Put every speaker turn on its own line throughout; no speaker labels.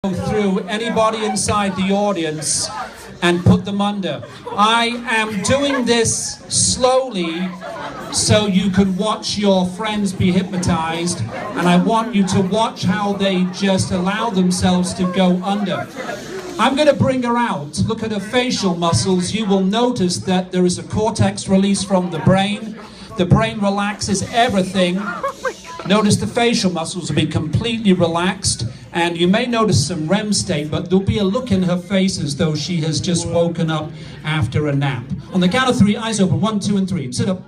Go through anybody inside the audience and put them under. I am doing this slowly so you can watch your friends be hypnotized, and I want you to watch how they just allow themselves to go under. I'm going to bring her out. Look at her facial muscles. You will notice that there is a cortex release from the brain. The brain relaxes everything. Notice the facial muscles will be completely relaxed, and you may notice some REM state, but there'll be a look in her face as though she has just woken up after a nap. On the count of three, eyes open, 1, 2, and 3. Sit up.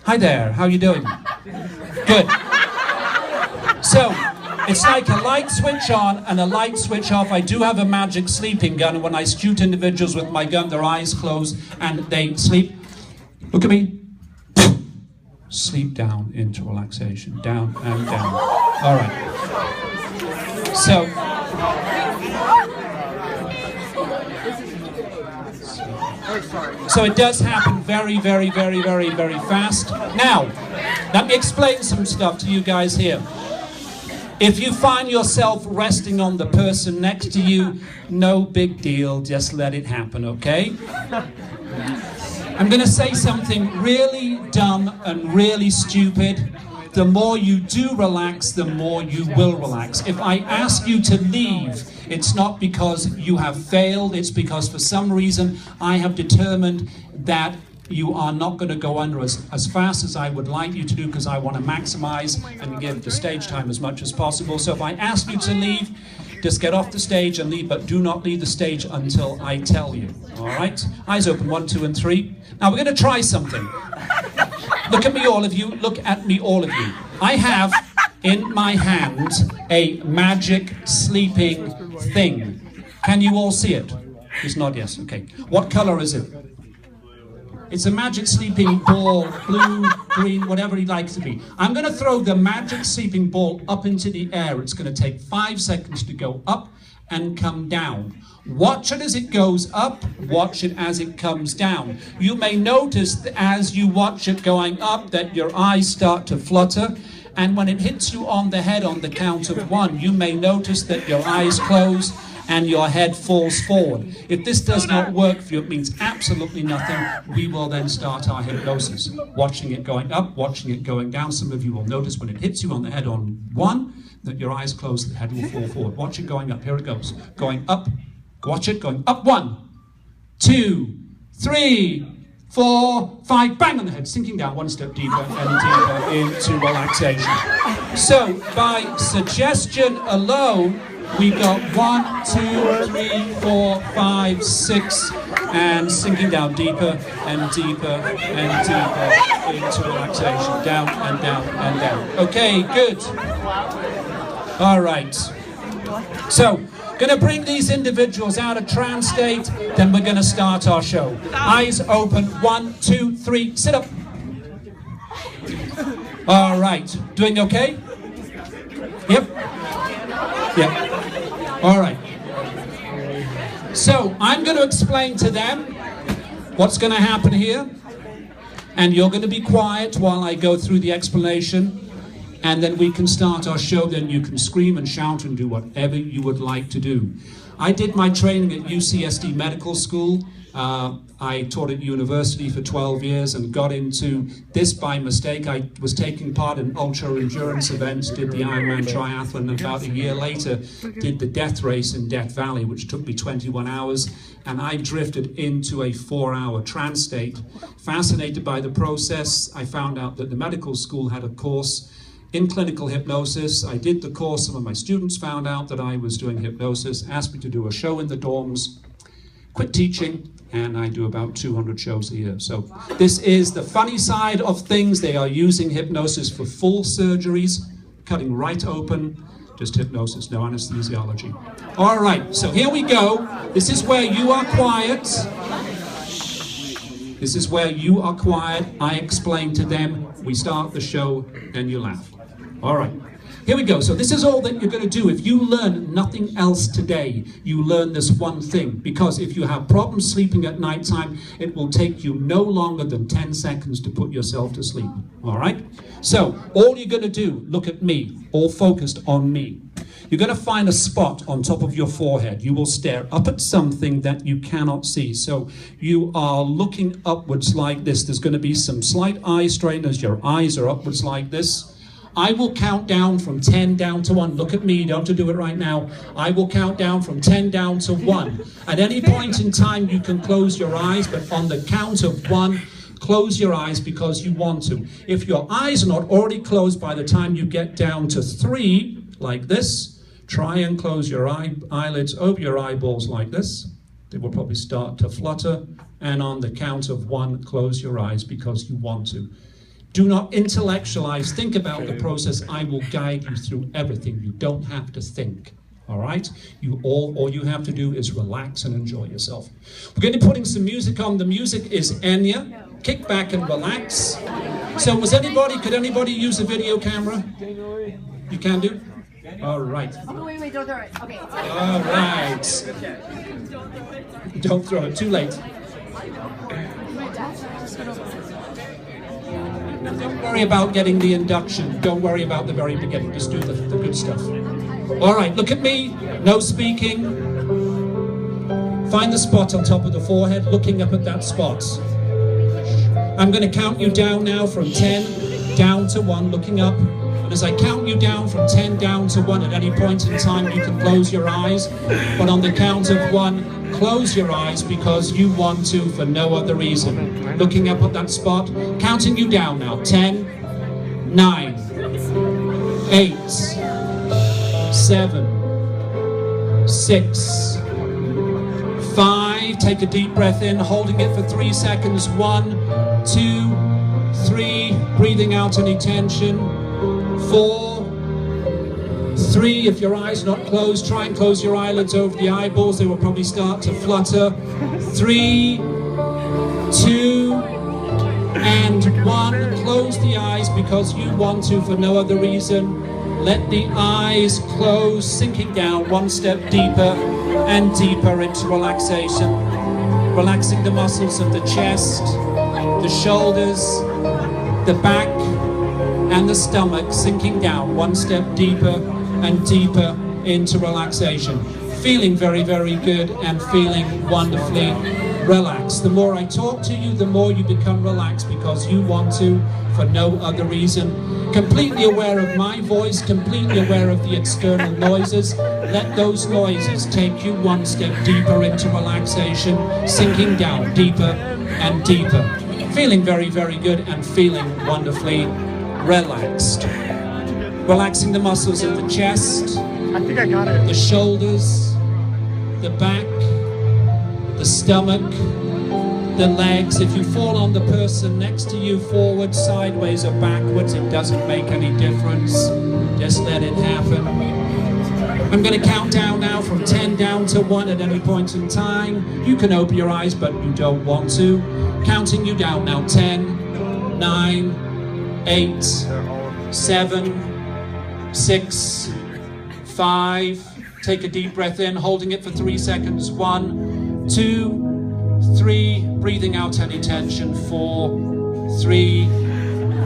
Hi there, how you doing? Good. So, it's like a light switch on and a light switch off. I do have a magic sleeping gun, and when I shoot individuals with my gun, their eyes close and they sleep. Look at me. Sleep down into relaxation, down and down. All right. So it does happen very, very, very, very, very fast. Now, let me explain some stuff to you guys here. If you find yourself resting on the person next to you, no big deal, just let it happen, okay? I'm going to say something really dumb and really stupid. The more you do relax, the more you will relax. If I ask you to leave, it's not because you have failed, it's because for some reason I have determined that you are not going to go under as fast as I would like you to do, because I want to maximize and give the stage time as much as possible. So if I ask you to leave, just get off the stage and leave, but do not leave the stage until I tell you. All right? Eyes open, 1, 2, and 3. Now we're going to try something. Look at me, all of you. Look at me, all of you. I have in my hand a magic sleeping thing. Can you all see it? It's not, yes. Okay. What color is it? It's a magic sleeping ball, blue, green, whatever you'd like it to be. I'm going to throw the magic sleeping ball up into the air. It's going to take 5 seconds to go up and come down. Watch it as it goes up, watch it as it comes down. You may notice that as you watch it going up that your eyes start to flutter, and when it hits you on the head on the count of 1, you may notice that your eyes close and your head falls forward. If this does not work for you, it means absolutely nothing. We will then start our hypnosis. Watching it going up, watching it going down. Some of you will notice when it hits you on the head on 1, that your eyes close, the head will fall forward. Watch it going up. Here it goes. Going up. Watch it going up. 1, 2, 3, 4, 5. Bang on the head. Sinking down 1 step deeper and deeper into relaxation. So, by suggestion alone, we got 1, 2, 3, 4, 5, 6, and sinking down deeper and deeper and deeper into relaxation. Down and down and down. Okay, good. All right. So, going to bring these individuals out of trance state, then we're going to start our show. Eyes open, 1, 2, 3, sit up. All right. Doing okay? Yep. Yep. All right. So, I'm going to explain to them what's going to happen here, and you're going to be quiet while I go through the explanation. And then we can start our show. Then you can scream and shout and do whatever you would like to do. I did my training at UCSD Medical School. I taught at university for 12 years and got into this by mistake. I was taking part in ultra endurance events, did the Ironman triathlon, and about a year later did the death race in Death Valley, which took me 21 hours. And I drifted into a 4-hour trance state. Fascinated by the process, I found out that the medical school had a course in clinical hypnosis. I did the course. Some of my students found out that I was doing hypnosis, asked me to do a show in the dorms, quit teaching, and I do about 200 shows a year. So this is the funny side of things. They are using hypnosis for full surgeries, cutting right open, just hypnosis, no anesthesiology. All right, so here we go. This is where you are quiet. This is where you are quiet. I explain to them. We start the show, and you laugh. All right. Here we go. So this is all that you're going to do. If you learn nothing else today, you learn this one thing. Because if you have problems sleeping at nighttime, it will take you no longer than 10 seconds to put yourself to sleep. All right? So all you're going to do, look at me, all focused on me. You're going to find a spot on top of your forehead. You will stare up at something that you cannot see. So you are looking upwards like this. There's going to be some slight eye strain as your eyes are upwards like this. I will count down from 10 down to 1. Look at me, you don't have to do it right now. I will count down from 10 down to 1. At any point in time, you can close your eyes, but on the count of 1, close your eyes because you want to. If your eyes are not already closed by the time you get down to 3, like this, try and close your eyelids over your eyeballs like this. They will probably start to flutter. And on the count of 1, close your eyes because you want to. Do not intellectualize. Think about the process. I will guide you through everything. You don't have to think. All right? All you have to do is relax and enjoy yourself. We're going to be putting some music on. The music is Enya. Kick back and relax. So could anybody use a video camera? You can do? All right.
Oh, wait, don't throw it. Okay.
All right. Don't throw it. Too late. Don't worry about getting the induction. Don't worry about the very beginning. Just do the good stuff. All right, look at me. No speaking. Find the spot on top of the forehead, looking up at that spot. I'm going to count you down now from 10 down to 1, looking up. And as I count you down from 10 down to 1, at any point in time, you can close your eyes. But on the count of 1, close your eyes because you want to for no other reason. Looking up at that spot, counting you down now. 10, 9, 8, 7, 6, 5. Take a deep breath in, holding it for 3 seconds. 1, 2, 3. Breathing out any tension. 4, 3. If your eyes are not closed, try and close your eyelids over the eyeballs. They will probably start to flutter. 3, 2, and 1. Close the eyes because you want to for no other reason. Let the eyes close, sinking down 1 step deeper and deeper into relaxation. Relaxing the muscles of the chest, the shoulders, the back, and the stomach, sinking down 1 step deeper and deeper into relaxation. Feeling very, very good and feeling wonderfully relaxed. The more I talk to you, the more you become relaxed because you want to for no other reason. Completely aware of my voice, completely aware of the external noises. Let those noises take you 1 step deeper into relaxation, sinking down deeper and deeper. Feeling very, very good and feeling wonderfully relaxed. Relaxing the muscles of the chest,
I think I got it.
the shoulders, the back, the stomach, the legs. If you fall on the person next to you, forward, sideways, or backwards, it doesn't make any difference. Just let it happen. I'm going to count down now from 10 down to 1 at any point in time. You can open your eyes, but you don't want to. Counting you down now. 10, 9, 8, 7, 6, 5. Take a deep breath in, holding it for 3 seconds. 1, 2, 3. Breathing out any tension. 4, 3,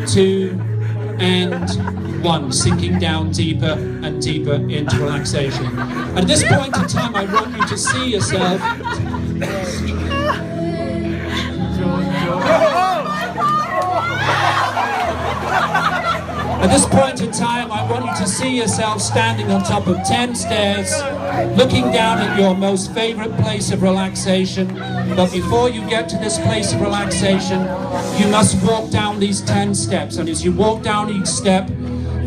2, and 1. Sinking down deeper and deeper into relaxation. At this point in time, I want you to see yourself. At this point in time, I want you to see yourself standing on top of 10 stairs, looking down at your most favorite place of relaxation. But before you get to this place of relaxation, you must walk down these 10 steps. And as you walk down each step,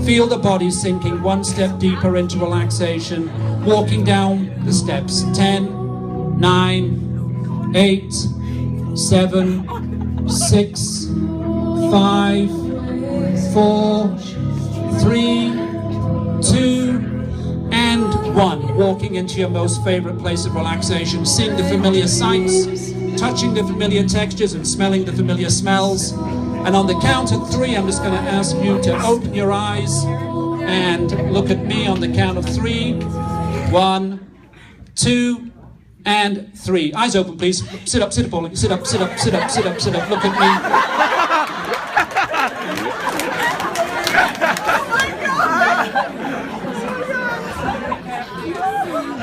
feel the body sinking 1 step deeper into relaxation, walking down the steps. 10, 9, 8, 7, 6, 5, 4, 3, 2, and 1. Walking into your most favorite place of relaxation, seeing the familiar sights, touching the familiar textures, and smelling the familiar smells. And on the count of 3, I'm just going to ask you to open your eyes and look at me on the count of 3. 1, 2, and 3. Eyes open, please. Sit up, sit up, all. Sit up, sit up, sit up, sit up, sit up. Look at me.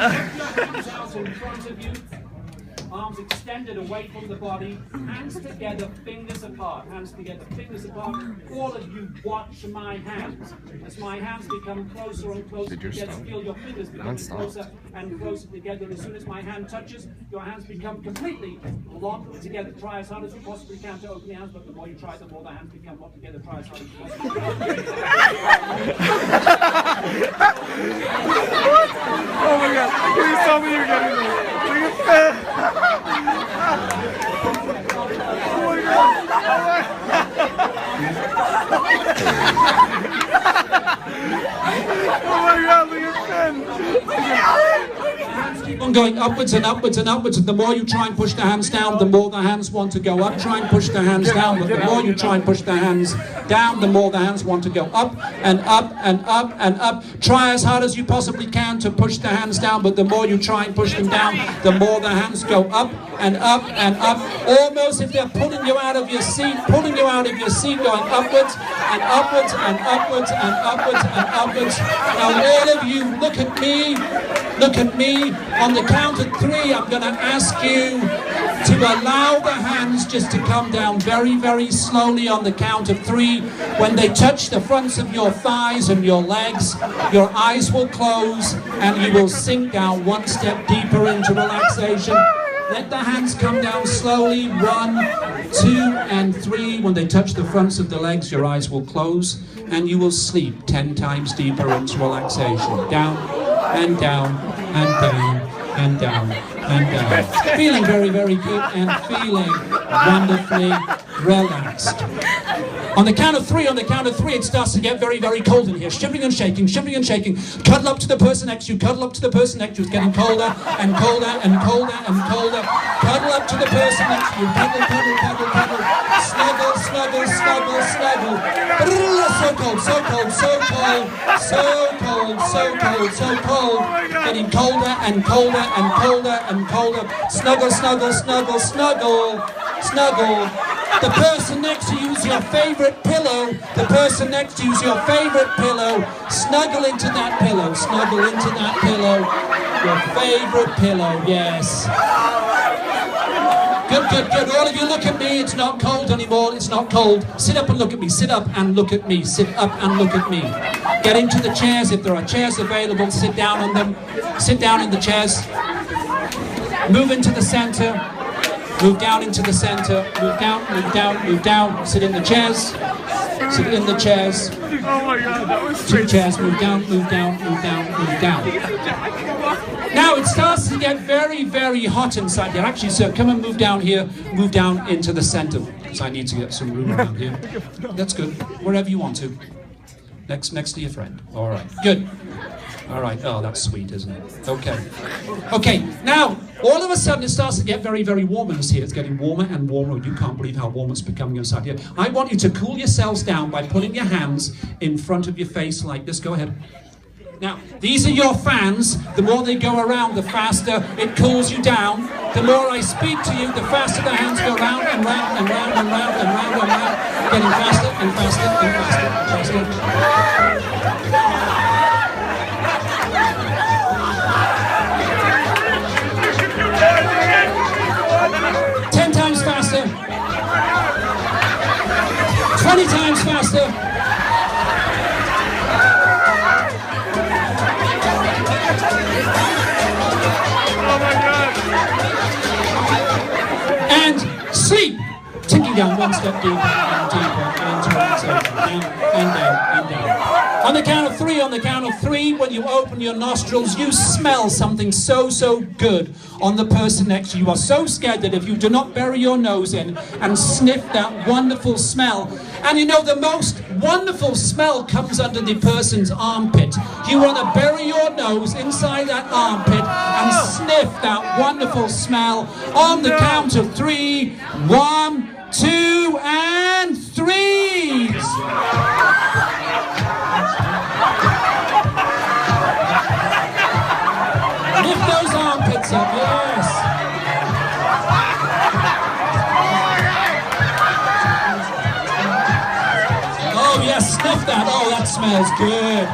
Arms out in front of you. Arms extended away from the body, hands together, fingers apart, hands together, fingers apart. All of you watch my hands. As my hands become closer and closer together, feel your fingers becoming closer and closer together. As soon as my hand touches, your hands become completely locked together. Try as hard as you possibly can to open your hands, but the more you try, the more the hands become locked together. Try as hard as you possibly can.
Oh my God, please tell me you're getting this.
Keep on going upwards and upwards and upwards, and the more you try and push the hands down, the more the hands want to go up. Try and push the hands down, but the more you try and push the hands down, the more the hands want to go up and up and up and up. Try as hard as you possibly can to push the hands down, but the more you try and push them down, the more the hands go up and up and up. Almost if they're pulling you out of your seat, going upwards and upwards and upwards and upwards and upwards. Now all of you, look at me. On the count of 3, I'm going to ask you to allow the hands just to come down very, very slowly on the count of 3. When they touch the fronts of your thighs and your legs, your eyes will close and you will sink down one step deeper into relaxation. Let the hands come down slowly. 1, 2, and 3. When they touch the fronts of the legs, your eyes will close and you will sleep 10 times deeper into relaxation. Down and down and down and down and down. Feeling very, very good and feeling wonderfully relaxed. On the count of 3, it starts to get very, very cold in here. Shivering and shaking, shivering and shaking. Cuddle up to the person next to you, cuddle up to the person next to you. It's getting colder and colder and colder and colder. Cuddle up to the person next to you. Cuddle, cuddle, cuddle, cuddle. Snuggle, snuggle, snuggle, snuggle. So cold, so cold, so cold, so cold, so cold, so cold. Getting colder and colder and colder and colder. Snuggle, snuggle, snuggle, snuggle, snuggle. The person next to you is your favorite pillow. The person next to you is your favorite pillow. Snuggle into that pillow. Snuggle into that pillow. Your favorite pillow, yes. Good, good, good. All of you look at me. It's not cold anymore. It's not cold. Sit up and look at me. Sit up and look at me. Sit up and look at me. Get into the chairs. If there are chairs available, sit down on them. Sit down in the chairs. Move into the center. Move down into the center. Move down, move down, move down. Sit in the chairs. Sit in the chairs.
Oh my God, that was
2 chairs. Move down, move down, move down, move down. Now it starts to get very, very hot inside here. Actually, sir, come and move down here. Move down into the center. Because I need to get some room around here. That's good. Wherever you want to. Next to your friend. All right. Good. All right. Oh, that's sweet, isn't it? Okay. Okay. Now, all of a sudden, it starts to get very, very warm in this here. It's getting warmer and warmer. You can't believe how warm it's becoming inside here. I want you to cool yourselves down by putting your hands in front of your face like this. Go ahead. Now, these are your fans. The more they go around, the faster it cools you down. The more I speak to you, the faster the hands go round and round and round and round and round and round. Getting faster and faster and faster and faster. 10 times faster. 20 times faster.
Oh my God.
And sleep. Ticking down one step deeper and deeper into relaxation. Down and down and down. On the count of 3, when you open your nostrils, you smell something so, so good on the person next to you. You are so scared that if you do not bury your nose in and sniff that wonderful smell, and you know the most wonderful smell comes under the person's armpit. You want to bury your nose inside that armpit and sniff that wonderful smell on the count of 3. 1, 2, and 3. Lift those armpits up, yes. Oh yes, sniff that. Oh, that smells good.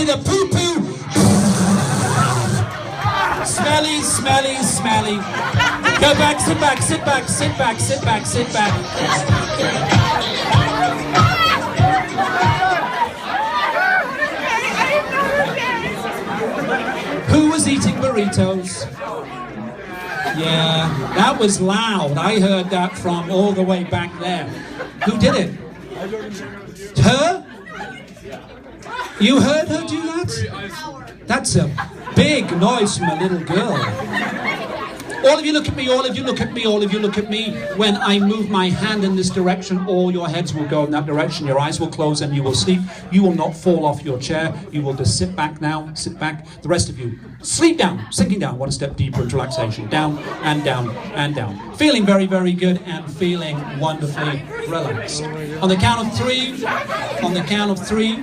to the poo-poo. Smelly, smelly, smelly. Go back, sit back, sit back, sit back, sit back, sit back. Who was eating burritos? Yeah, that was loud. I heard that from all the way back there. Who did it? Her? You heard her do that? That's a big noise from a little girl. All of you look at me, all of you look at me, all of you look at me. When I move my hand in this direction, all your heads will go in that direction. Your eyes will close and you will sleep. You will not fall off your chair. You will just sit back now, sit back. The rest of you, sleep down, sinking down. One step deeper into relaxation. Down and down and down. Feeling very, very good and feeling wonderfully relaxed. On the count of three,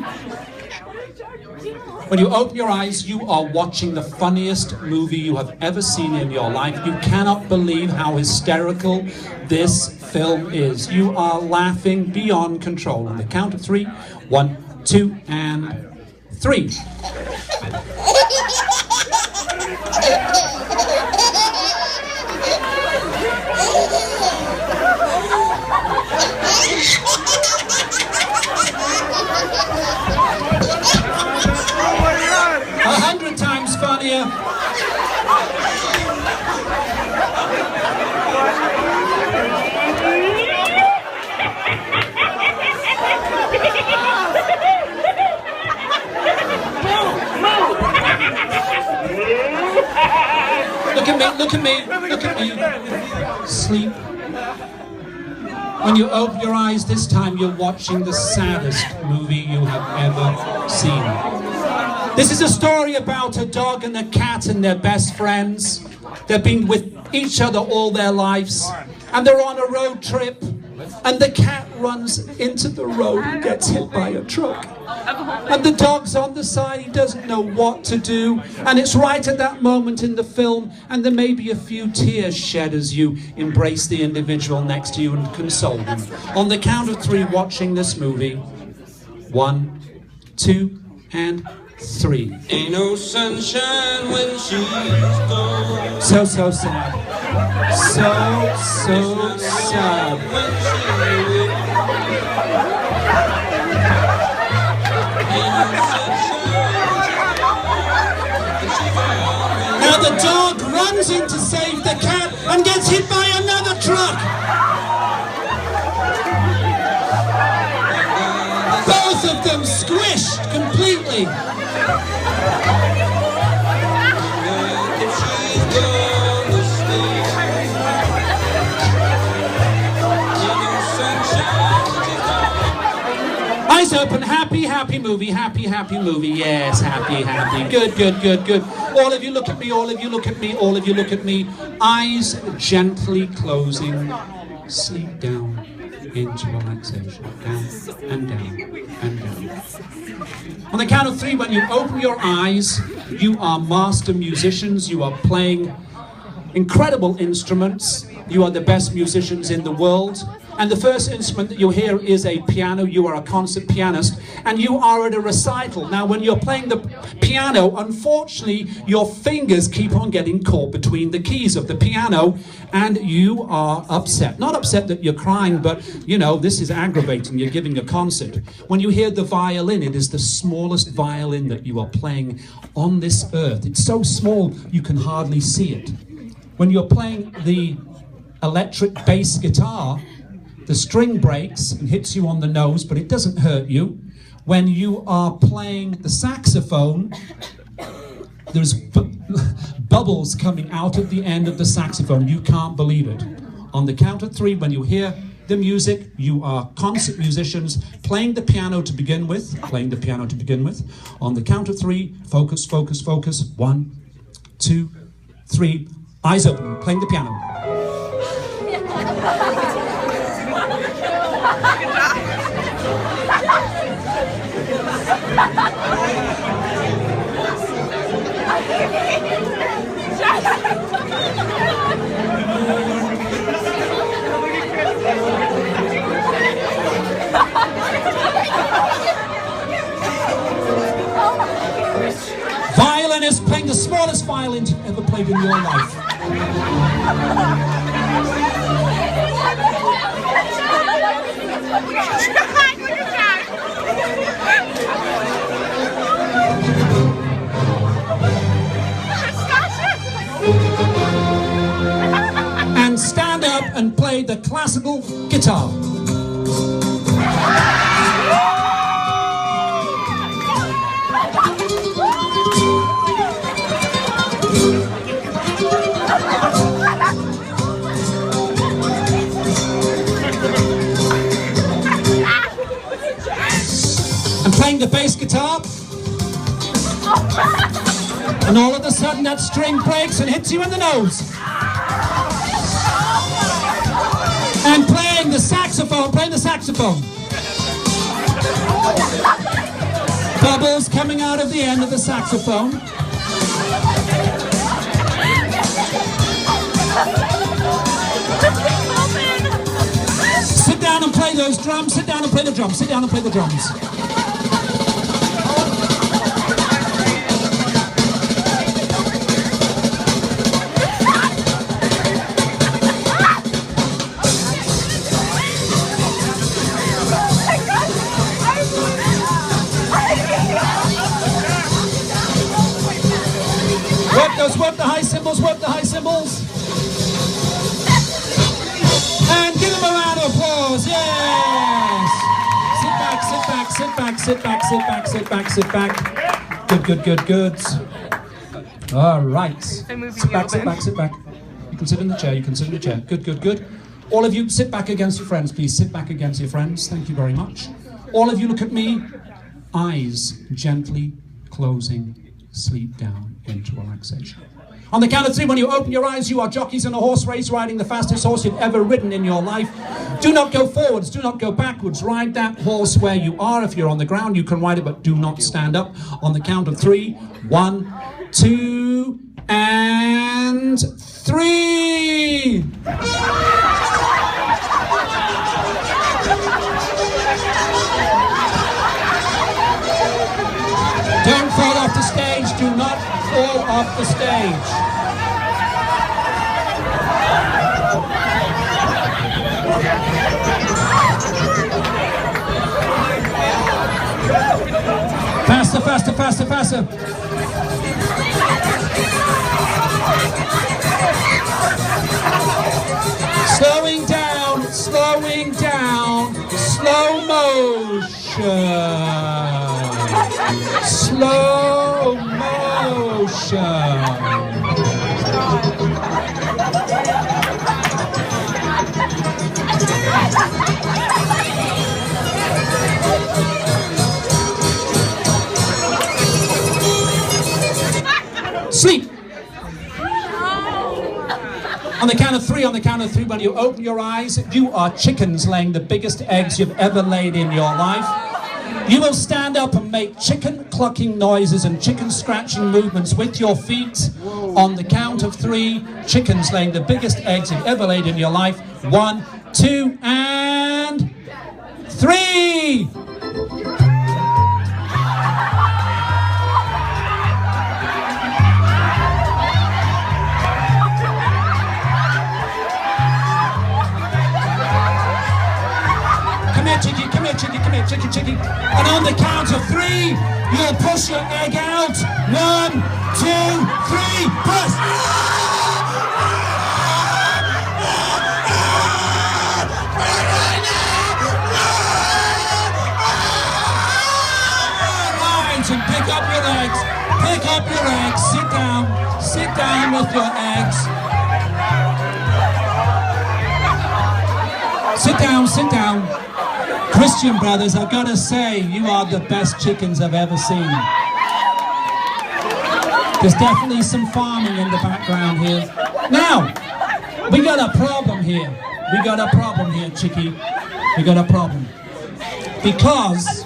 when you open your eyes, you are watching the funniest movie you have ever seen in your life. You cannot believe how hysterical this film is. You are laughing beyond control. On the count of three, 1, 2, and 3. Funnier. Look at me, look at me, look at me. Sleep. When you open your eyes this time, you're watching the saddest movie you have ever seen. This is a story about a dog and a cat and their best friends. They've been with each other all their lives. And they're on a road trip. And the cat runs into the road and gets hit by a truck. And the dog's on the side, he doesn't know what to do. And it's right at that moment in the film, and there may be a few tears shed as you embrace the individual next to you and console them. On the count of 3, watching this movie. 1, 2, and 3.
Ain't no sunshine when she's gone.
So sad. So sad. Now the dog runs in to save the cat and gets hit by another truck. Both of them squished completely. Eyes open, happy movie, happy movie, yes, happy, good. All of you look at me, all of you look at me, all of you look at me. Eyes gently closing, sleep down into relaxation, down and down and down. On the count of 3, when you open your eyes, you are master musicians, you are playing incredible instruments, you are the best musicians in the world. And the first instrument that you hear is a piano. You are a concert pianist, and you are at a recital. Now, when you're playing the piano, unfortunately, your fingers keep on getting caught between the keys of the piano, and you are upset. Not upset that you're crying, but, you know, this is aggravating. You're giving a concert. When you hear the violin, it is the smallest violin that you are playing on this earth. It's so small, you can hardly see it. When you're playing the electric bass guitar, the string breaks and hits you on the nose, but it doesn't hurt you. When you are playing the saxophone, there's bubbles coming out of the end of the saxophone. You can't believe it. On the count of 3, when you hear the music, you are concert musicians playing the piano to begin with. On the count of 3, focus. 1, 2, 3. Eyes open, playing the piano. played in your life? And stand up and play the classical guitar. And playing the bass guitar. And all of a sudden that string breaks and hits you in the nose. And playing the saxophone, Bubbles coming out of the end of the saxophone. Sit down and play those drums, sit down and play the drums, sit down and play the drums. Work the high cymbals, work the high cymbals. And give them a round of applause, yes! Sit back. Good. All right. Sit back. You can sit in the chair, Good. All of you, sit back against your friends, please. Sit back against your friends, thank you very much. All of you look at me, eyes gently closing, sleep down into relaxation. On the count of 3, when you open your eyes, you are jockeys in a horse race, riding the fastest horse you've ever ridden in your life. Do not go forwards, do not go backwards. Ride that horse where you are. If you're on the ground, you can ride it, but do not stand up. On the count of 3, 1, 2, and 3. Don't fall off the stage, do not fall off the stage. Faster. Slowing down, slow motion. Sleep. On the count of three, when you open your eyes, you are chickens laying the biggest eggs you've ever laid in your life. You will stand up and make chicken clucking noises and chicken scratching movements with your feet. On the count of 3, chickens laying the biggest eggs you've ever laid in your life. 1, 2, and 3! Chicky. And on the count of 3, you'll push your egg out. 1, 2, 3, push! Right, and pick up your eggs. Sit down with your eggs. Sit down. Christian brothers, I've got to say, you are the best chickens I've ever seen. There's definitely some farming in the background here. Now, we got a problem here. Chicky. We got a problem. Because,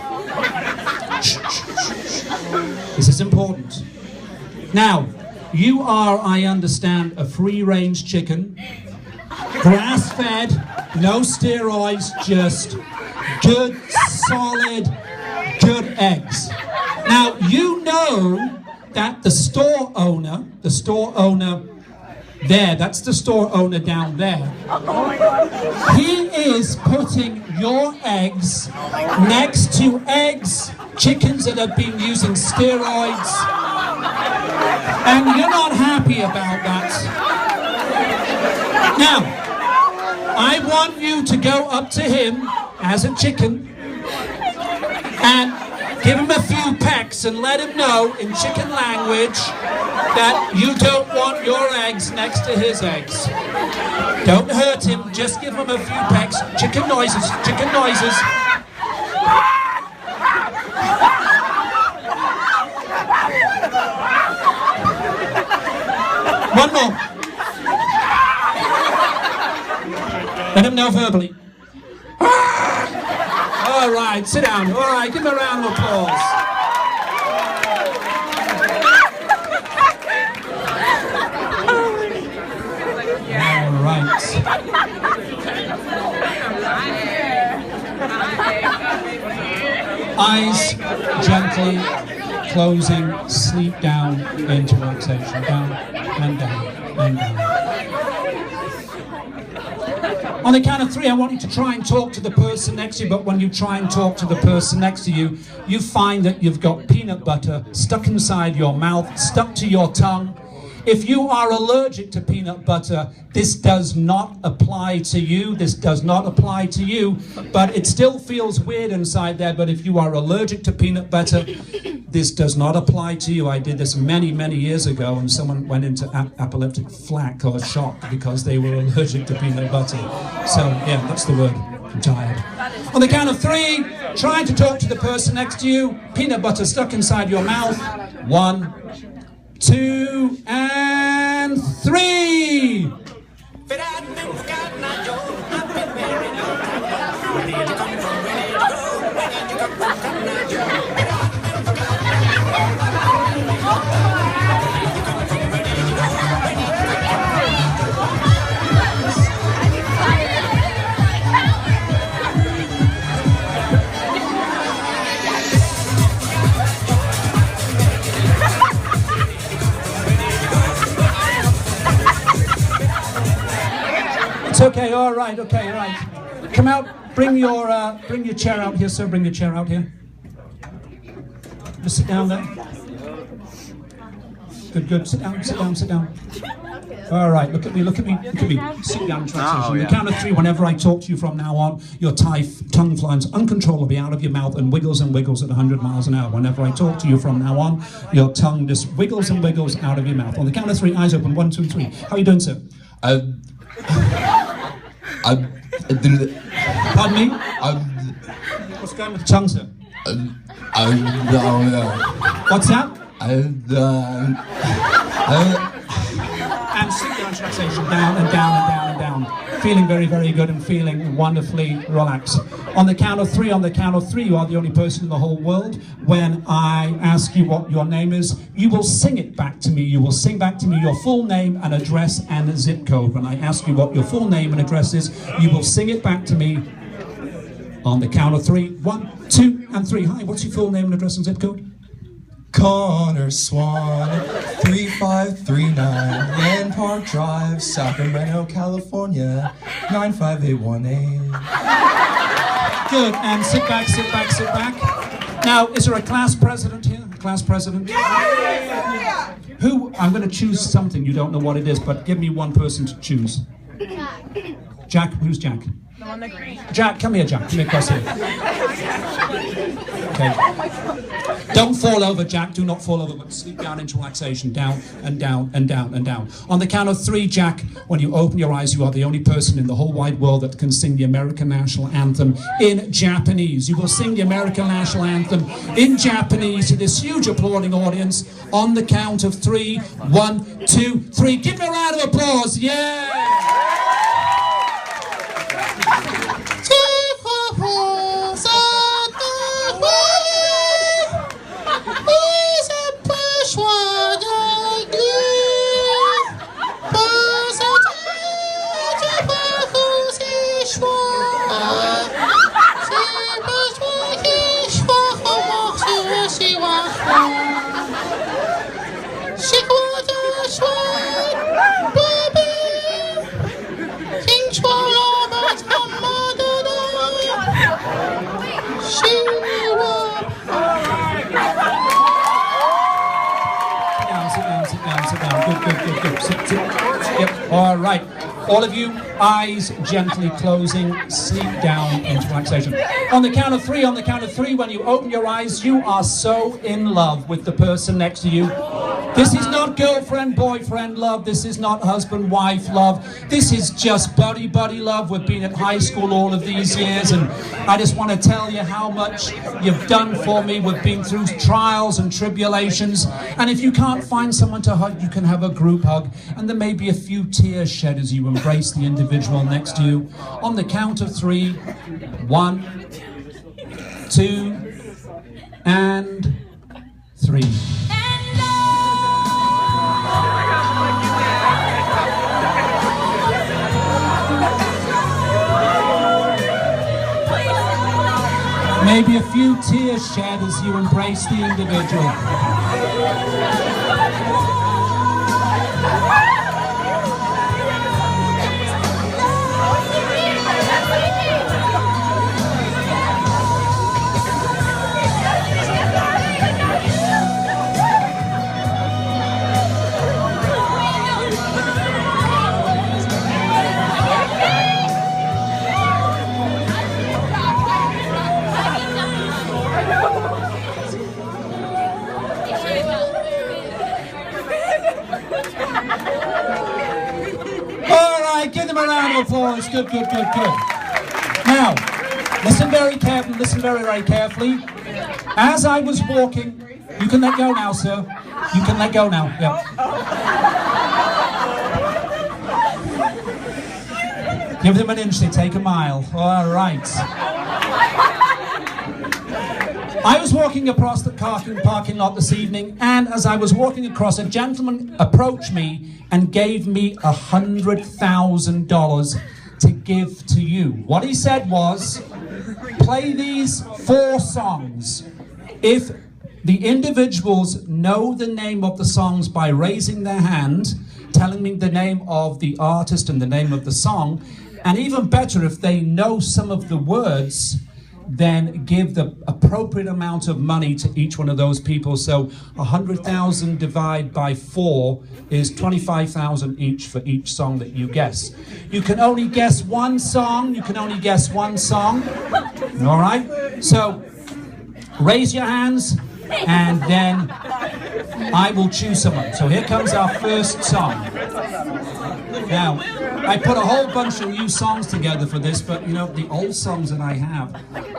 this is important. Now, you are, I understand, a free-range chicken, grass-fed, no steroids, just good, solid, good eggs. Now, you know that the store owner there, that's the store owner down there. He is putting your eggs next to eggs, chickens that have been using steroids, and you're not happy about that. Now, I want you to go up to him as a chicken and give him a few pecks and let him know in chicken language that you don't want your eggs next to his eggs. Don't hurt him, just give him a few pecks. Chicken noises, chicken noises. One more. Let him know verbally. All right, sit down. All right, give him a round of applause. All right. Eyes gently closing, sleep down into relaxation. Down and down and down. On the count of 3, I want you to try and talk to the person next to you, but when you try and talk to the person next to you, you find that you've got peanut butter stuck inside your mouth, stuck to your tongue. If you are allergic to peanut butter, this does not apply to you. This does not apply to you, but it still feels weird inside there. But if you are allergic to peanut butter, this does not apply to you. I did this many, many years ago, and someone went into apoplectic flak or shock because they were allergic to peanut butter. So, yeah, that's the word. I'm tired. On the count of 3, try to talk to the person next to you. Peanut butter stuck inside your mouth. 1, 2, and 3. Okay, all right, okay, all right. Come out, bring your chair out here, sir. Bring your chair out here. Just sit down there. Good, good. Sit down, sit down, sit down. All right, look at me, look at me, look at me. Sit down, transition. The count of 3, whenever I talk to you from now on, your tongue flies uncontrollably out of your mouth and wiggles at 100 miles an hour. Whenever I talk to you from now on, your tongue just wiggles and wiggles out of your mouth. On the count of 3, eyes open. 1, 2, 3. How are you doing, sir? Pardon me? What's going with the tongue, sir? What's that? And sit down, relaxation, down and down and down and down. Feeling very, very good and feeling wonderfully relaxed. On the count of 3, you are the only person in the whole world. When I ask you what your name is, you will sing it back to me. You will sing back to me your full name and address and zip code. When I ask you what your full name and address is, you will sing it back to me on the count of 3. 1, 2, and 3. Hi, what's your full name and address and zip code?
Connor Swan, 3539 Land Park Drive, Sacramento, California, 95818.
Good, and sit back, sit back, sit back. Now, is there a class president here? Class president? Yeah! Who, I'm going to choose something, you don't know what it is, but give me one person to choose. Jack, who's Jack?
The one that green.
Jack, come here, Jack, come here across here. Okay. Don't fall over, Jack, do not fall over, but sleep down into relaxation, down and down and down and down. On the count of 3, Jack, when you open your eyes, you are the only person in the whole wide world that can sing the American national anthem in Japanese. You will sing the American national anthem in Japanese to this huge applauding audience on the count of 3. 1, 2, 3. Give me a round of applause, yeah! Yep. All right. All of you, eyes gently closing, sleep down into relaxation. On the count of three, when you open your eyes, you are so in love with the person next to you. This is not girlfriend, boyfriend love. This is not husband, wife love. This is just buddy love. We've been at high school all of these years, and I just want to tell you how much you've done for me. We've been through trials and tribulations, and if you can't find someone to hug, you can have a group hug, and there may be a few tears shed as you embrace the individual next to you. On the count of three, 1, 2, and 3. Maybe a few tears shed as you embrace the individual. Give them a round of applause. Good. Now, listen very carefully, very carefully. As I was walking, you can let go now, sir. You can let go now, yeah. Give them an inch, they take a mile. All right. I was walking across the parking lot this evening, and as I was walking across, a gentleman approached me and gave me $100,000 to give to you. What he said was, play these 4 songs. If the individuals know the name of the songs by raising their hand, telling me the name of the artist and the name of the song, and even better, if they know some of the words, then give the appropriate amount of money to each one of those people. So 100,000 divided by 4 is 25,000 each for each song that you guess. You can only guess one song. All right? So raise your hands, and then I will choose someone. So here comes our first song. Now, I put a whole bunch of new songs together for this, but you know, the old songs that I have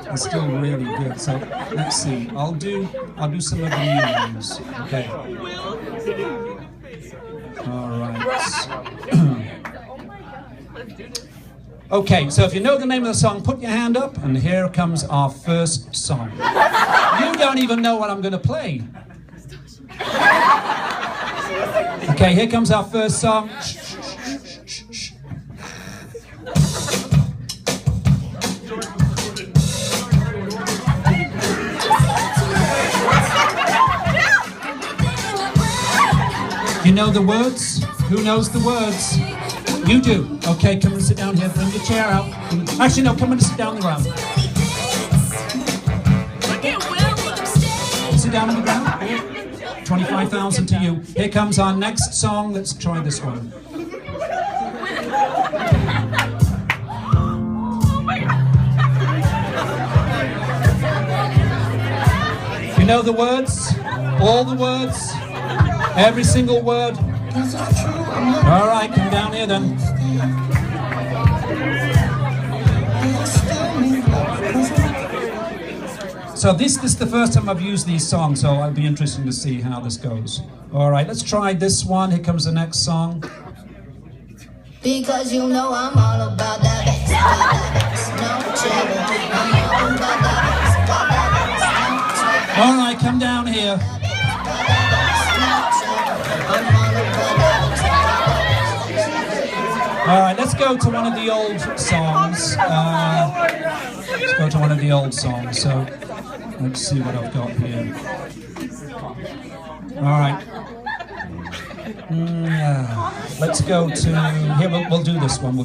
are still really good. So let's see. I'll do some of the new ones. Okay. All right. Okay, so if you know the name of the song, put your hand up, and here comes our first song. You don't even know what I'm going to play. Okay, here comes our first song. You know the words? Who knows the words? You do. Okay, come and sit down here. Bring your chair out. Actually, no, come and sit down on the ground. Sit down on the ground. 25,000 to you. Here comes our next song. Let's try this one. You know the words? All the words? Every single word? All right, come down here then. So this is the first time I've used these songs, so it'll be interesting to see how this goes. All right, let's try this one. Here comes the next song.
Because you know I'm all about that bass, no trouble. I'm all about that bass,
All right, come down here. All right, let's go to one of the old songs. Let's go to one of the old songs. So let's see what I've got here. All right. Let's go to here. We'll do this one.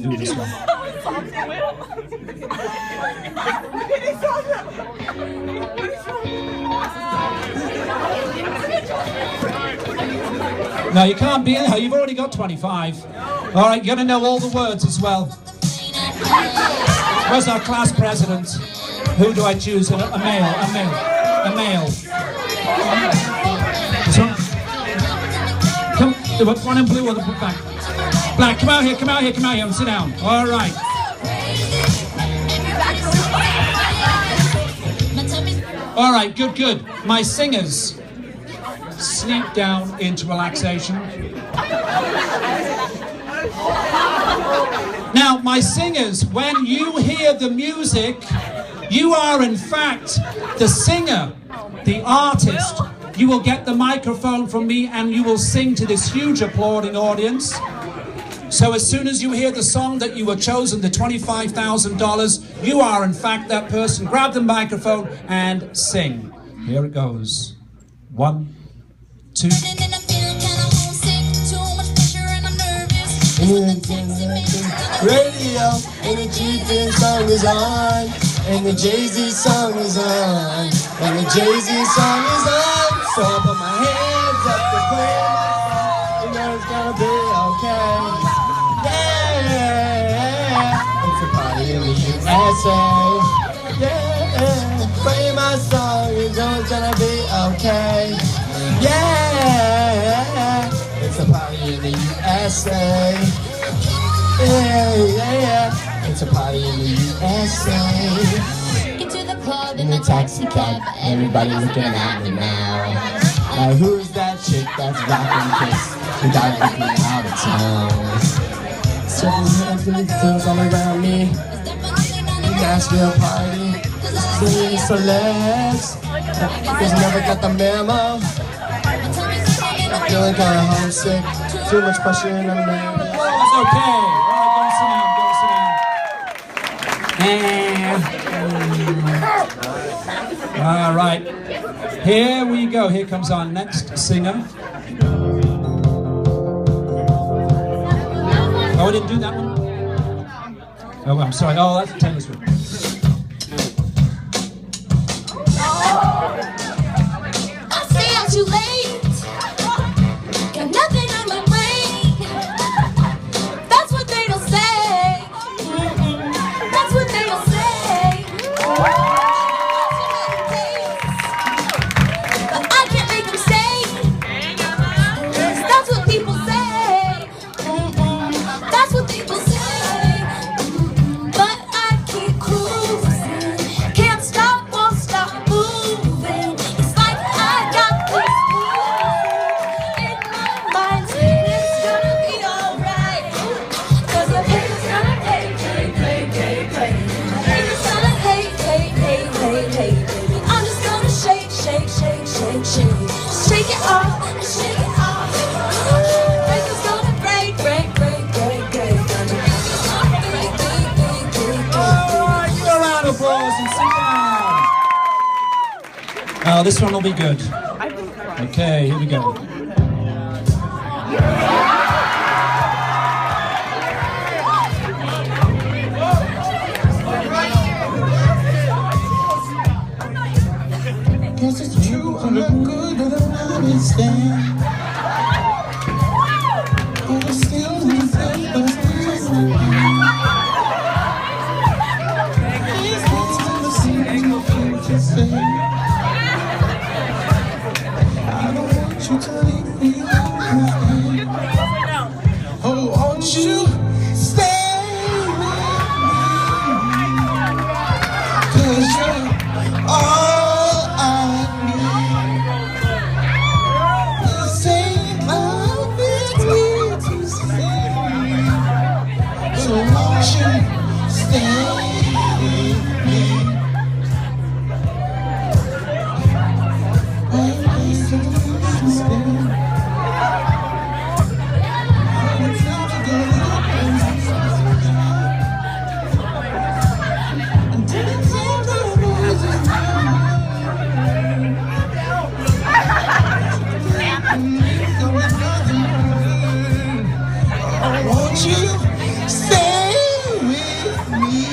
No, you can't be in here. You've already got 25. All right, you're going to know all the words as well. Where's our class president? Who do I choose? A male. So, come, one in blue or the black? Black, come out here, and sit down. All right. All right, good. My singers, sleep down into relaxation. Now, my singers, when you hear the music, you are in fact the singer, the artist. You will get the microphone from me and you will sing to this huge applauding audience. So as soon as you hear the song that you were chosen, the $25,000, you are in fact that person. Grab the microphone and sing. Here it goes. 1, 2.
Radio, and the G-Fin song is on, and the Jay-Z song is on, and the Jay-Z song is on. So I put my hands up to play my song, you know it's gonna be okay. Yeah, it's a party in the USA. Yeah, play my song, you know it's gonna be okay. Yeah, it's a party in the USA. Yeah, it's a party in the USA.
Get to the club
In the taxi cab, everybody looking at me now. Like, who's that chick that's rockin' Kiss? Who got everything out of town? Several hands and things all around me. Nashville party, singing celebs. Just never got the memo. Feeling kinda homesick. Too much pressure in the man.
It's okay. All right, here we go. Here comes our next singer. Oh, we didn't do that one? Oh, I'm sorry. Oh, that's Taylor Swift.
I stay out too late. Got nothing on my brain. That's what they don't say. That's what they don't say. But I can't make them stay. That's what people say. That's what people say. But I keep cruising. Can't stop, won't stop moving. It's like I got this groove in my mind saying it's gonna be alright. 'Cause the haters gonna hate. Haters gonna hate, baby. I'm just gonna shake. Shake it off. Haters gonna break.
All right, give a round of applause and sit down. Oh, this one will be good. Okay, here we go.
Guess it's true, I'm not good, but I understand. But I still need to say, but I still listen to the future say. I don't want you to leave me alone. Oh, won't you stay with me? 'Cause you're all I need. The same love it's here to say. So won't you stay with me? Won't you stay? It's time to go until it's all the roses. Won't you stay with me?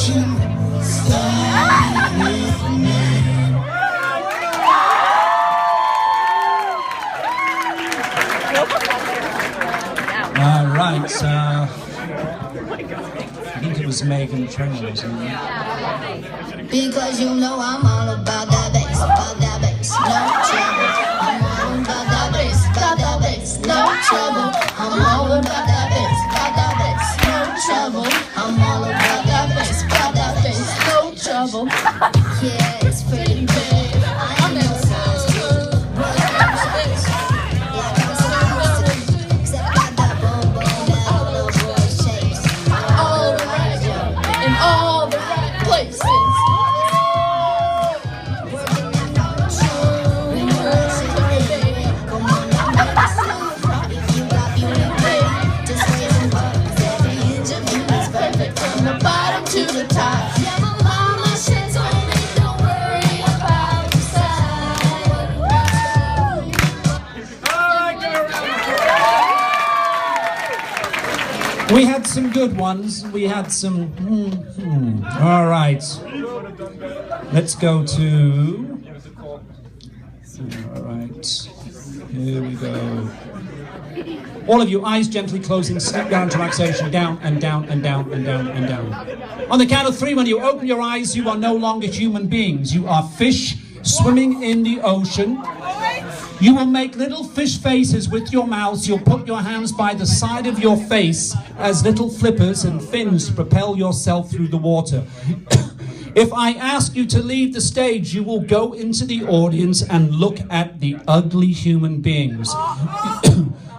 you stay with me.
All right, I think it was Megan Trainor, wasn't it?
Because you know I'm all about that bass, no trouble. I'm all about that bass, no trouble. I'm all about that bass, no trouble. I'm all about that bass, no trouble. Yeah, it's pretty big. I know sounds good, but I'm just like I'm supposed to. 'Cause I got that boom boom that all the boys chase. All the right, in all the right places. To the top. Yeah, my mama, she told me don't worry about the side.
We had some good ones. We had some. All right. Let's go to. All right. Here we go. All of you, eyes gently closing, sleep down to relaxation, down and down and down and down and down. On the count of 3, when you open your eyes, you are no longer human beings. You are fish swimming in the ocean. You will make little fish faces with your mouths. You'll put your hands by the side of your face as little flippers and fins to propel yourself through the water. If I ask you to leave the stage, you will go into the audience and look at the ugly human beings.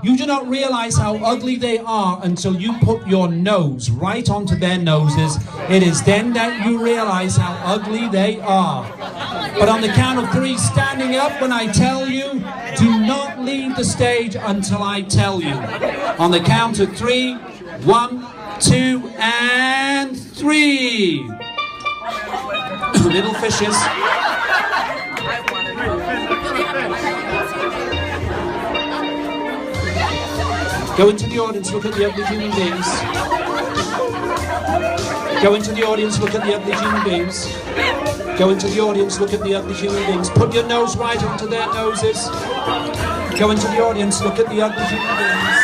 You do not realize how ugly they are until you put your nose right onto their noses. It is then that you realize how ugly they are. But on the count of 3, standing up when I tell you, do not leave the stage until I tell you. On the count of 3, 1, 2, and 3. Little fishes. Go into the audience, look at the ugly human beings. Go into the audience, look at the ugly human beings. Go into the audience, look at the ugly human beings. Put your nose right onto their noses. Go into the audience, look at the ugly human beings.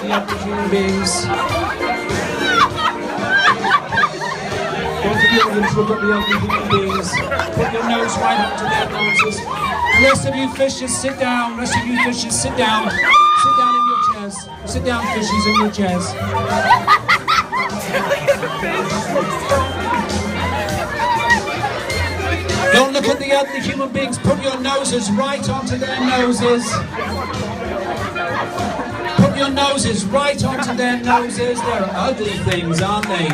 The ugly human beings. Go into the audience, look at the ugly human beings. Put your nose right onto their noses. The rest of you fishes, sit down. Rest of you fishes, sit down. Sit down in your chairs. Sit down, fishes, in your chairs. Don't look at the ugly human beings. Put your noses right onto their noses. Put your noses right onto their noses. They're ugly things, aren't they?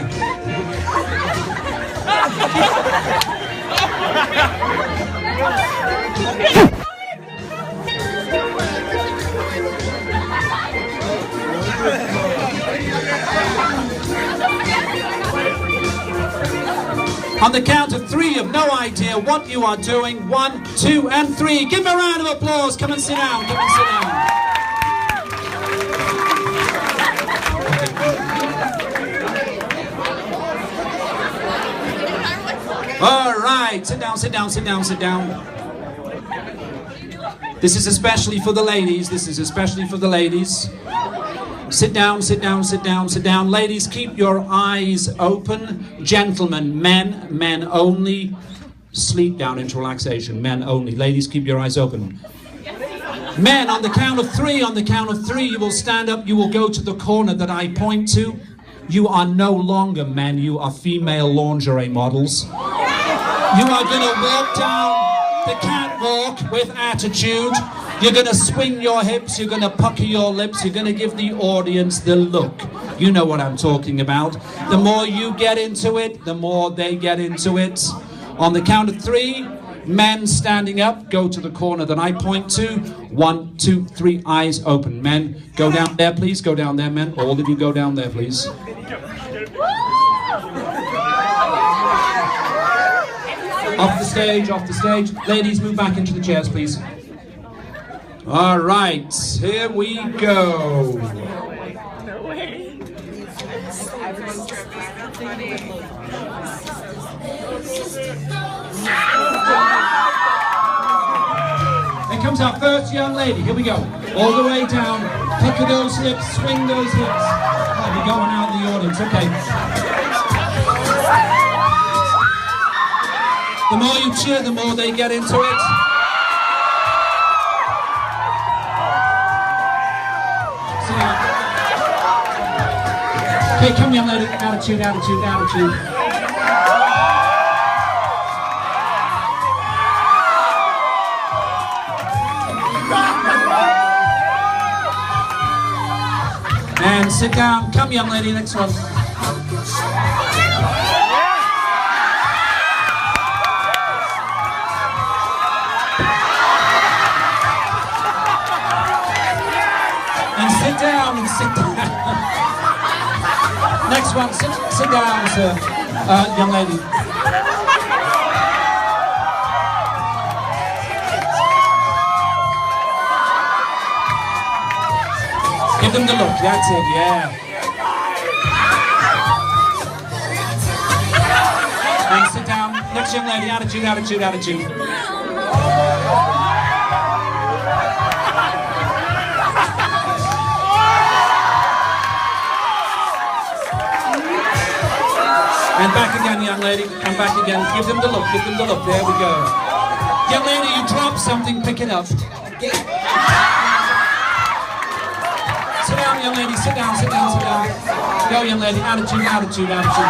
On the count of 3, you have no idea what you are doing. 1, 2, and 3. Give them a round of applause. Come and sit down. Come and sit down. All right. Sit down, sit down, sit down, sit down. This is especially for the ladies. This is especially for the ladies. Sit down, sit down, sit down, sit down. Ladies, keep your eyes open. Gentlemen, men only. Sleep down into relaxation. Men only. Ladies, keep your eyes open. Men, on the count of 3, you will stand up. You will go to the corner that I point to. You are no longer men. You are female lingerie models. You are going to walk down the catwalk with attitude. You're going to swing your hips, you're going to pucker your lips, you're going to give the audience the look. You know what I'm talking about. The more you get into it, the more they get into it. On the count of 3, men standing up, go to the corner that I point to. 1, 2, 3, eyes open. Men, go down there, please. Go down there, men. All of you go down there, please. Off the stage, off the stage. Ladies, move back into the chairs, please. All right, here we go. Here comes our first young lady. Here we go. All the way down. Pucker those hips, swing those hips. Oh, we're going out in the audience. Okay. The more you cheer, the more they get into it. Okay, come young lady. Attitude, attitude, attitude. And sit down. Come young lady, next one. And sit down, and sit down. Next one, sit down, sir, young lady. Give them the look, that's it, yeah. And sit down. Next young lady, attitude, attitude, attitude. And back again, young lady, and back again. Give them the look, give them the look. There we go. Young lady, you dropped something, pick it up. Sit down, young lady, sit down, sit down, sit down. Go, young lady, attitude, attitude, attitude.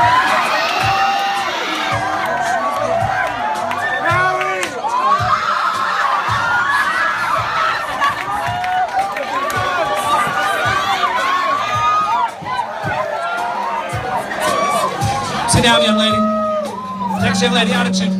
Sit down, young lady. Next young lady, attitude.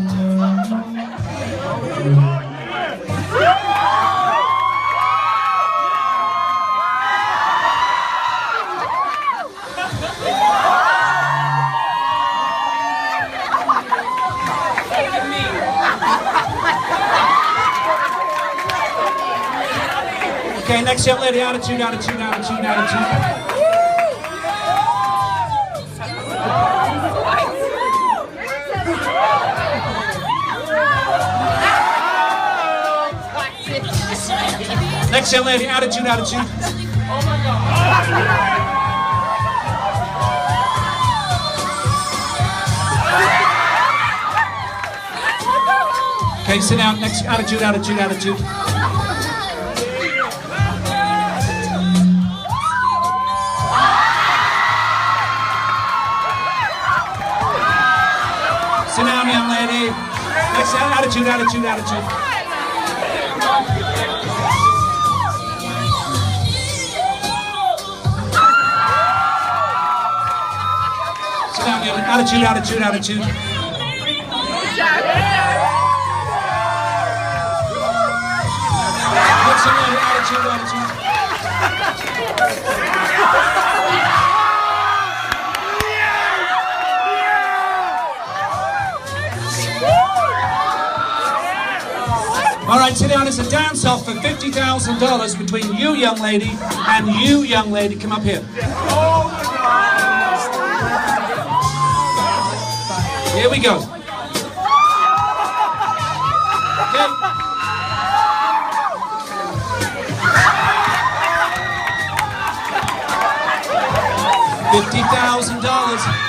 Okay, next young lady, attitude, attitude, attitude, attitude. Next young lady, attitude, attitude. Okay, sit down. Next, attitude, attitude, attitude. Sit down, young lady. Next, attitude, attitude, attitude. Attitude, attitude, attitude. Next young lady, attitude, attitude. All right, sit down. It's a dance-off for $50,000 between you, young lady, and you, young lady. Come up here. Here we go. Okay. $50,000.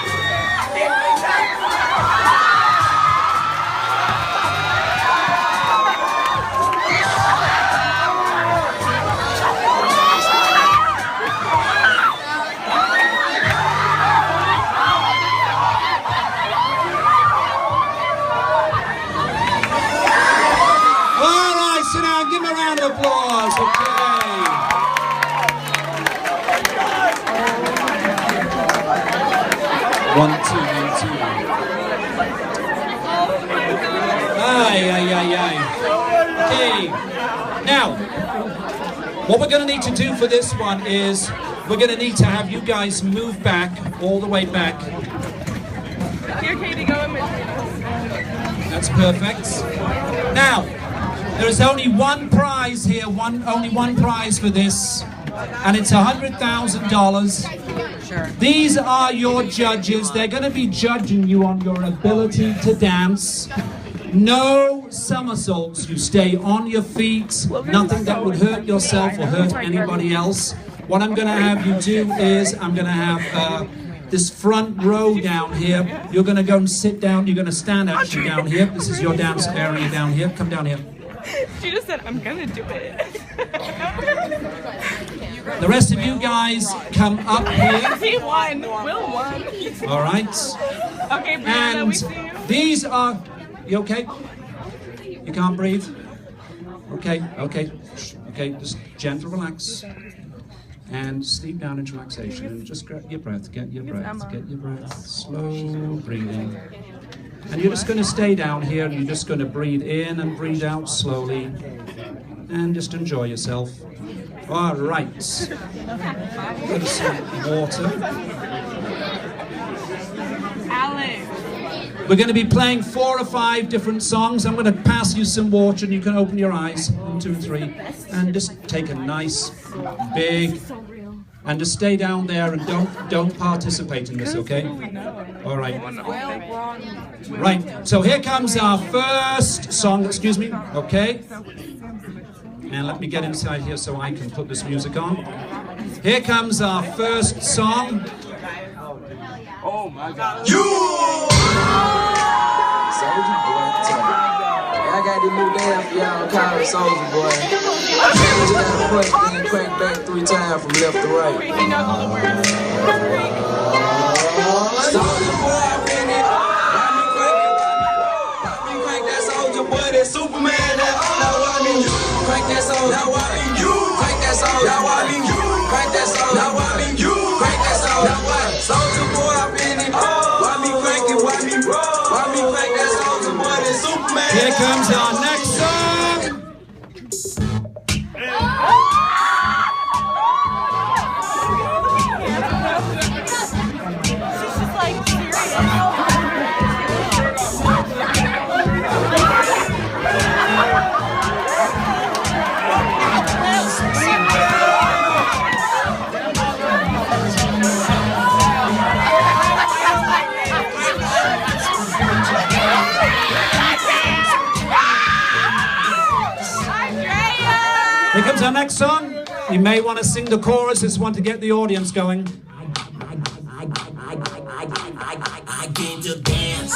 Give him a round of applause, okay. 1, 2, 1, 2. Aye. Okay. Now, what we're going to need to do for this one is we're going to need to have you guys move back, all the way back.
Here, Katie, go in.
That's perfect. Now, there is only one prize here, only one prize for this. and it's $100,000. These are your judges. They're going to be judging you on your ability to dance. No somersaults. You stay on your feet. Nothing that would hurt yourself or hurt anybody else. What I'm going to have you do is I'm going to have this front row down here. You're going to go and sit down. You're going to stand actually down here. This is your dance area down here. Come down here.
She just said, I'm gonna do it.
The rest of you guys come up here.
He won. Will won.
All right.
Okay, Brianna, we see you.
And these are... You okay? You can't breathe? Okay, okay. Okay, just gentle relax. And sleep down into relaxation. And just get your breath, get your breath, get your breath. Slow breathing. And you're just going to stay down here and you're just going to breathe in and breathe out slowly. And just enjoy yourself. All right. Got some water.
Alex.
We're going to be playing 4 or 5 different songs. I'm going to pass you some water and you can open your eyes. 1, 2, 3. And just take a nice, big... And just stay down there and don't participate in this, okay? All right. Right, so here comes our first song, excuse me, okay? And let me get inside here so I can put this music on. Here comes our first song.
Oh my God.
Soldier Boy, I got this new dance for y'all called Soldier Boy. You gotta push, then crank back 3 times from left to right.
He knows all the words.
Soldier Boy, I'm in it. Why me crank that Soldier Boy, that Superman, that now why me you crank that Soldier, now why me you crank that Soldier, now why me you crank that Soldier, now why me you crank that Soldier, now why Soldier Boy, I'm in it. Why me crank it, why me crank that Soldier Boy, that Superman.
Here comes our next song. Here comes our next song. You may want to sing the chorus. This one to get the audience going.
I came to dance,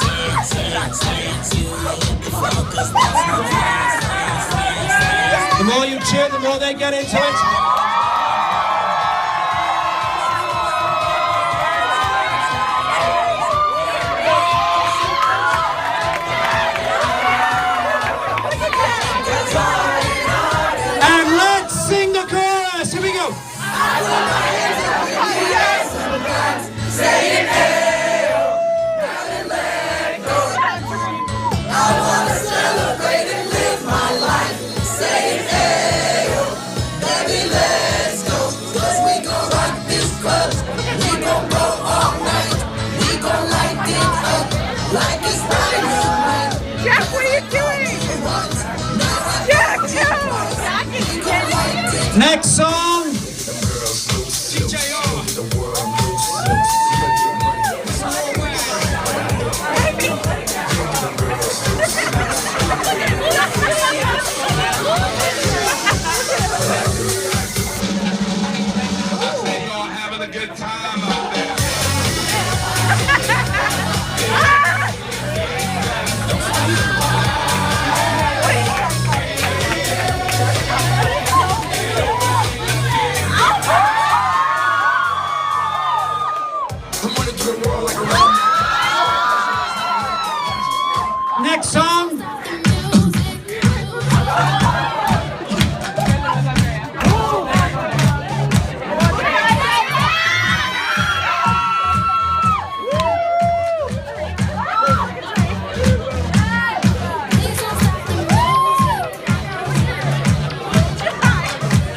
The more you cheer, the more they get into it. Here we go.
Jack, what are you doing? Jack, no!
Next song. Next song.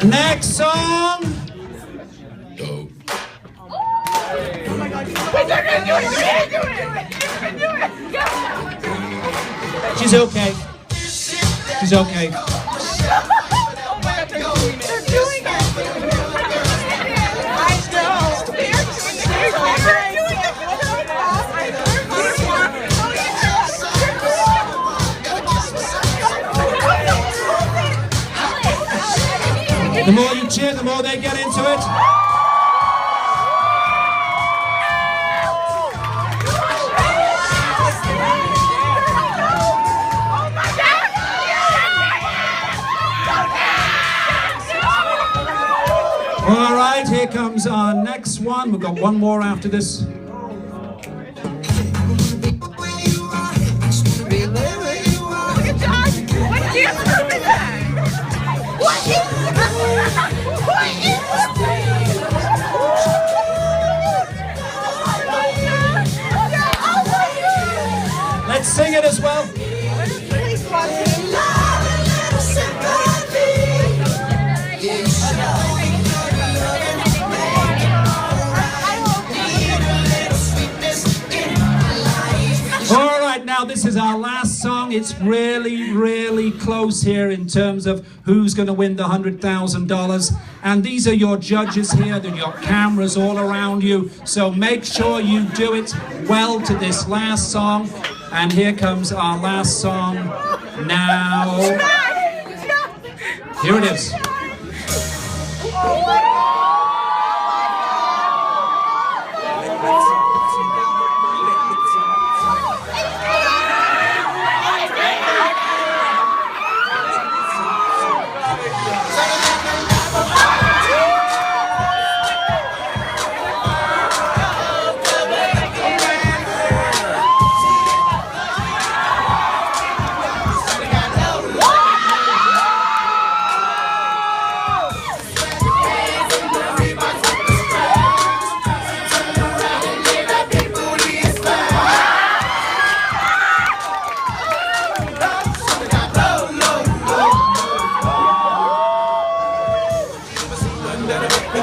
Next song. She's okay. She's okay.
They're doing it.
here, the more they get into it. All right, here comes our next one. We've got one more after this. Let's sing it as well. All right, now this is our last song. It's really, really close here in terms of who's going to win the $100,000. And these are your judges here. There are your cameras all around you. So make sure you do it well to this last song. And here comes our last song now. Here it is.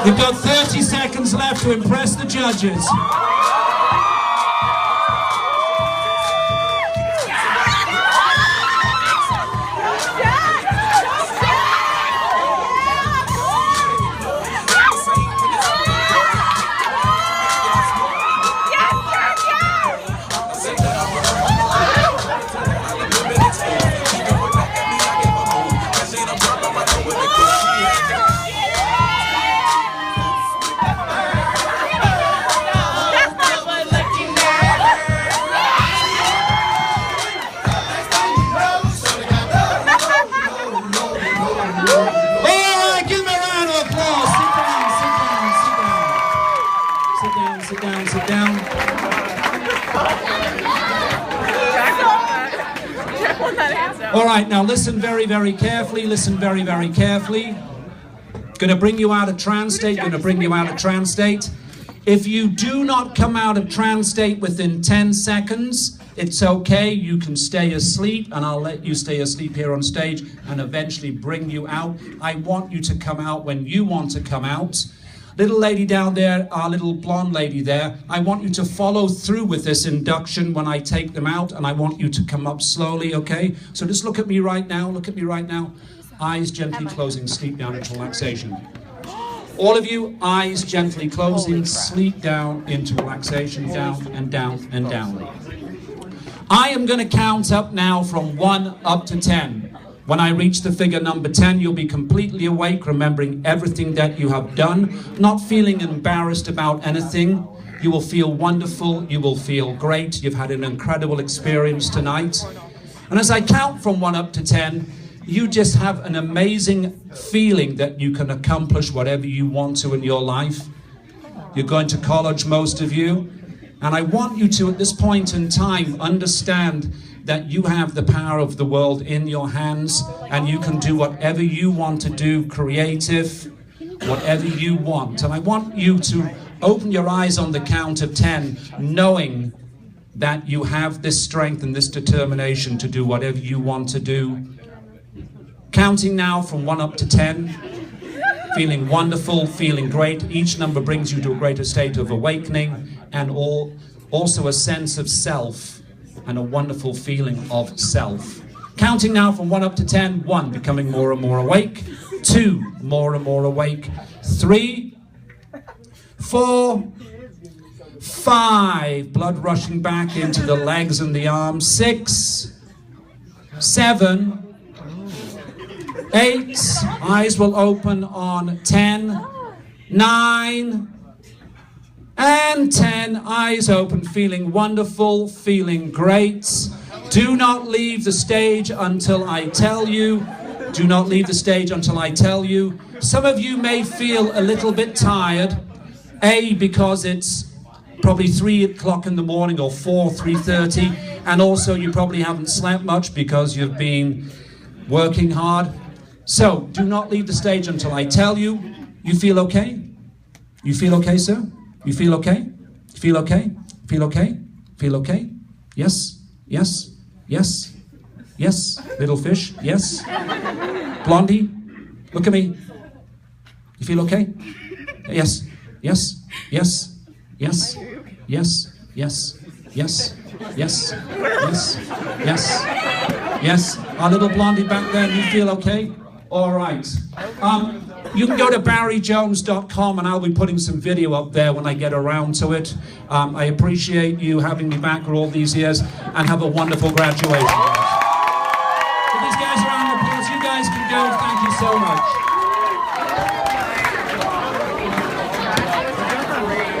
We've got 30 seconds left to impress the judges. Sit down. All right, now listen very, very carefully. Listen very, very carefully. Going to bring you out of trance state. Going to bring you out of trance state. If you do not come out of trance state within 10 seconds, it's okay. You can stay asleep, and I'll let you stay asleep here on stage and eventually bring you out. I want you to come out when you want to come out. Little lady down there, our little blonde lady there, I want you to follow through with this induction when I take them out, and I want you to come up slowly, okay? So just look at me right now, look at me right now. Eyes gently closing, sleep down into relaxation. All of you, eyes gently closing, sleep down into relaxation, down and down and down. I am going to count up now from 1 up to 10. When I reach the figure number 10, you'll be completely awake, remembering everything that you have done, not feeling embarrassed about anything. You will feel wonderful, you will feel great, you've had an incredible experience tonight. And as I count from 1 up to 10, you just have an amazing feeling that you can accomplish whatever you want to in your life. You're going to college, most of you, and I want you to, at this point in time, understand that you have the power of the world in your hands, and you can do whatever you want to do, creative, whatever you want. And I want you to open your eyes on the count of 10, knowing that you have this strength and this determination to do whatever you want to do. Counting now from 1 up to 10, feeling wonderful, feeling great. Each number brings you to a greater state of awakening, and also a sense of self, and a wonderful feeling of self. Counting now from 1 up to 10, 1, becoming more and more awake, 2, more and more awake, 3, 4, 5, blood rushing back into the legs and the arms, 6, 7, 8. Eyes will open on 10, 9, and 10. Eyes open, feeling wonderful, feeling great. Do not leave the stage until I tell you. Do not leave the stage until I tell you. Some of you may feel a little bit tired. A, because it's probably 3 o'clock in the morning or 4, 3:30. And also you probably haven't slept much because you've been working hard. So do not leave the stage until I tell you. You feel okay? You feel okay, sir? You feel okay? You feel okay? Feel okay? Feel okay? Yes? Yes? Yes? Yes? Little fish? Yes? Blondie? Look at me. You feel okay? Yes? Yes? Yes? Yes? Yes? Yes? Yes? Yes? Yes? Yes? Yes? Our little blondie back there, you feel okay? All right. You can go to barryjones.com and I'll be putting some video up there when I get around to it. I appreciate you having me back for all these years and have a wonderful graduation.